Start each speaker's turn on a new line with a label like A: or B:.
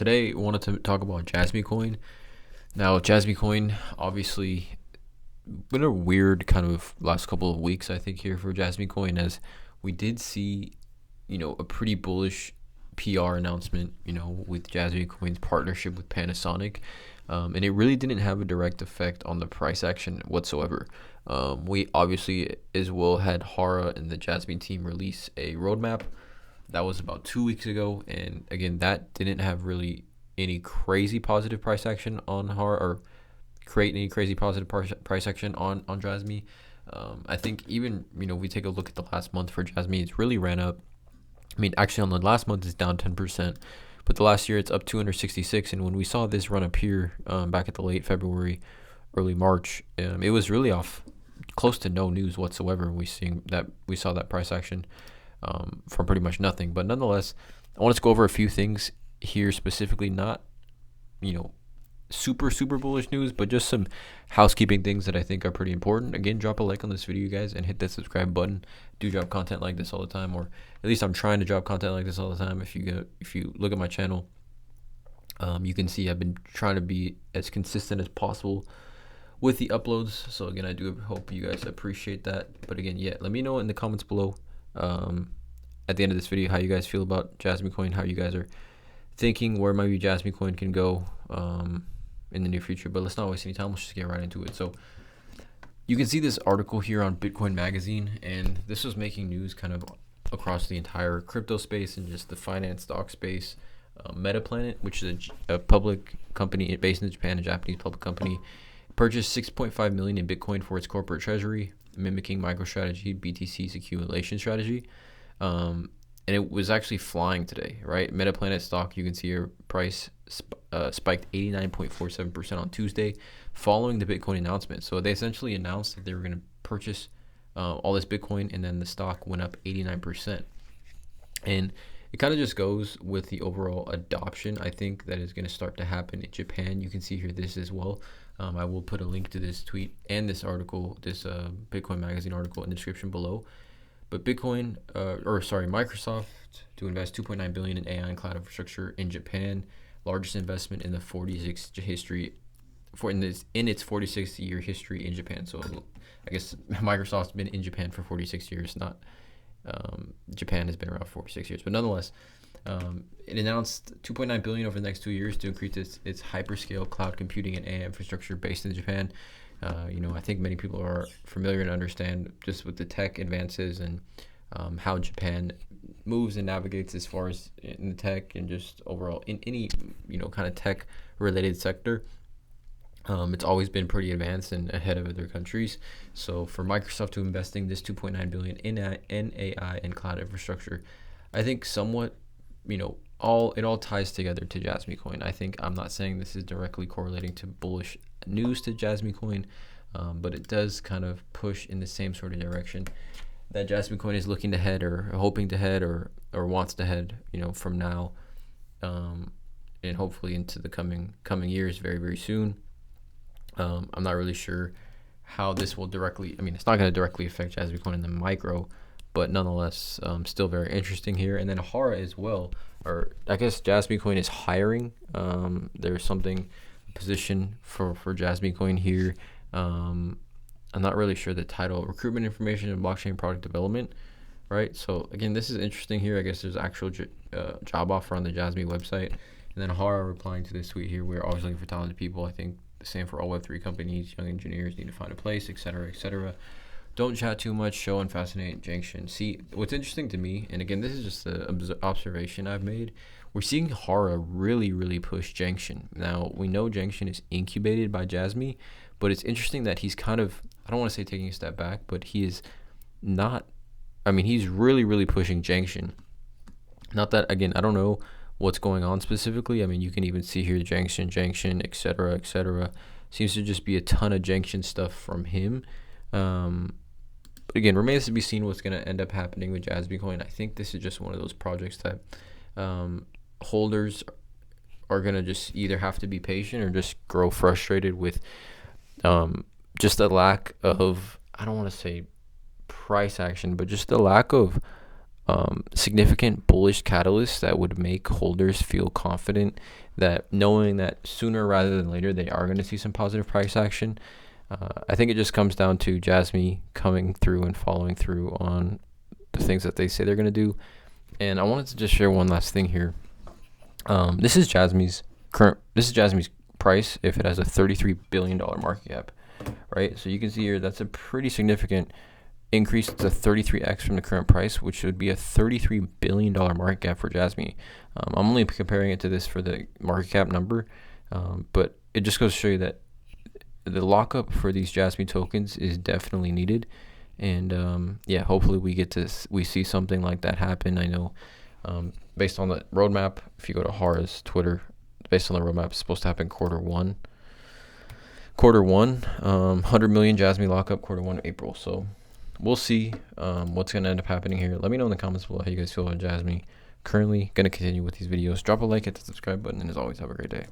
A: Today I wanted to talk about Jasmy Coin. Now, Jasmy Coin obviously been a weird kind of last couple of weeks, I think, here for Jasmy Coin, as we did see, a pretty bullish PR announcement, with Jasmy Coin's partnership with Panasonic. And it really didn't have a direct effect on the price action whatsoever. We obviously as well had Hara and the Jasmy team release a roadmap. That was about 2 weeks ago, and again, that didn't have really any crazy positive price action on Hara, or create any crazy positive price action on Jasmy. I think even we take a look at the last month for Jasmy, it's really ran up. I mean, actually, on the last month it's down 10%, but the last year it's up 266. And when we saw this run up here back at the late February, early March, it was really off close to no news whatsoever. We saw that price action from pretty much nothing. But nonetheless, I want to go over a few things here specifically, not super bullish news, but just some housekeeping things that I think are pretty important. Again, drop a like on this video, you guys, and hit that subscribe button. Do drop content like this all the time, or at least I'm trying to drop content like this all the time. If you look at my channel, you can see I've been trying to be as consistent as possible with the uploads. So again, I do hope you guys appreciate that. But again, yeah, let me know in the comments below at the end of this video how you guys feel about Jasmy Coin, how you guys are thinking where maybe Jasmy Coin can go in the near future. But let's not waste any time. Let's just get right into it. So you can see this article here on Bitcoin Magazine, and this was making news kind of across the entire crypto space and just the finance stock space. Metaplanet, which is a public company based in Japan, a Japanese public company, purchased 6.5 million in Bitcoin for its corporate treasury, mimicking MicroStrategy BTC's accumulation strategy. And it was actually flying today, right? Metaplanet stock, you can see your price spiked 89.47% on Tuesday following the Bitcoin announcement. So they essentially announced that they were going to purchase all this Bitcoin, and then the stock went up 89%. And it kind of just goes with the overall adoption, I think, that is going to start to happen in Japan. You can see here this as well. I will put a link to this tweet and this article, this Bitcoin Magazine article, in the description below. But Microsoft to invest 2.9 billion in AI and cloud infrastructure in Japan, largest investment in the in its 46-year history in Japan. So I guess Microsoft's been in Japan for 46 years, not Japan has been around for 46 years. But nonetheless, it announced 2.9 billion over the next 2 years to increase its hyperscale cloud computing and AI infrastructure based in Japan. I think many people are familiar and understand just with the tech advances and how Japan moves and navigates as far as in the tech and just overall in any kind of tech related sector. It's always been pretty advanced and ahead of other countries. So for Microsoft to investing this 2.9 billion in AI and cloud infrastructure, I think somewhat it all ties together to Jasmy Coin. I think I'm not saying this is directly correlating to bullish news to Jasmy Coin, but it does kind of push in the same sort of direction that Jasmy Coin is looking to head, or hoping to head, or wants to head, from now, and hopefully into the coming years very, very soon. I'm not really sure how this will directly, it's not going to directly affect Jasmy Coin in the micro, but nonetheless, still very interesting here. And then Hara as well, or I guess Jasmy Coin is hiring. There's position for Jasmy Coin here. I'm not really sure the title, recruitment information and blockchain product development, right? So again, this is interesting here. I guess there's actual job offer on the Jasmy website. And then Hara replying to this tweet here: we're always looking for talented people. I think the same for all Web3 companies. Young engineers need to find a place, etc., etc. Don't chat too much, show and fascinate Junction. See, what's interesting to me, and again, this is just an observation I've made, we're seeing Hara really push Junction. Now, we know Junction is incubated by Jasmy, but it's interesting that he's kind of, I don't want to say taking a step back, but he is not, he's really pushing Junction. Not that, again, I don't know what's going on specifically. You can even see here Junction, etc. Seems to just be a ton of Junction stuff from him. But again, remains to be seen what's going to end up happening with Jasmy Coin. I think this is just one of those projects that holders are going to just either have to be patient or just grow frustrated with just the lack of, I don't want to say price action, but just the lack of significant bullish catalyst that would make holders feel confident that knowing that sooner rather than later they are going to see some positive price action. I think it just comes down to Jasmy coming through and following through on the things that they say they're going to do. And I wanted to just share one last thing here. This is Jasmy's price if it has a $33 billion market cap, right? So you can see here that's a pretty significant increase to 33x from the current price, which would be a $33 billion market cap for Jasmy. I'm only comparing it to this for the market cap number, but it just goes to show you that the lockup for these Jasmy tokens is definitely needed. And yeah, hopefully we see something like that happen. I know based on the roadmap, if you go to Hara's Twitter, based on the roadmap, it's supposed to happen quarter one, 100 million Jasmy lockup, quarter one, April. So we'll see what's going to end up happening here. Let me know in the comments below how you guys feel about Jasmy. Currently going to continue with these videos. Drop a like, hit the subscribe button, and as always, have a great day.